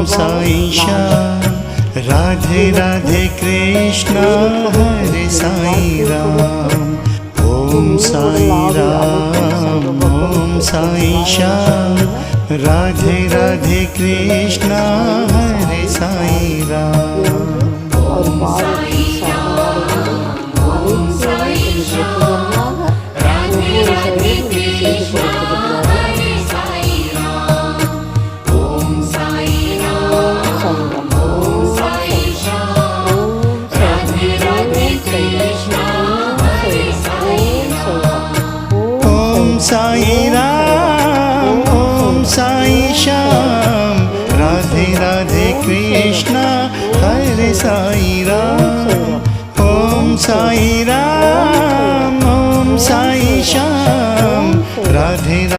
Sai Shyam Radhe Radhe Krishna Hare Sai Ram. Om Sai Ram Om Sai Shyam Radhe Radhe Krishna Hare Sai Ram. Om Sai Ram Om Sai Shyam Radhe Radhe Krishna Hare Sai Ram. Om Sai Ram Om Sai Shyam Radhe Radhe Krishna Hare Sai Ram. Om Sai Ram Om Sai Shyam Radhe Radhe Krishna Hare Sai Ram. Om Sai Ram Om Sai Shyam Radhe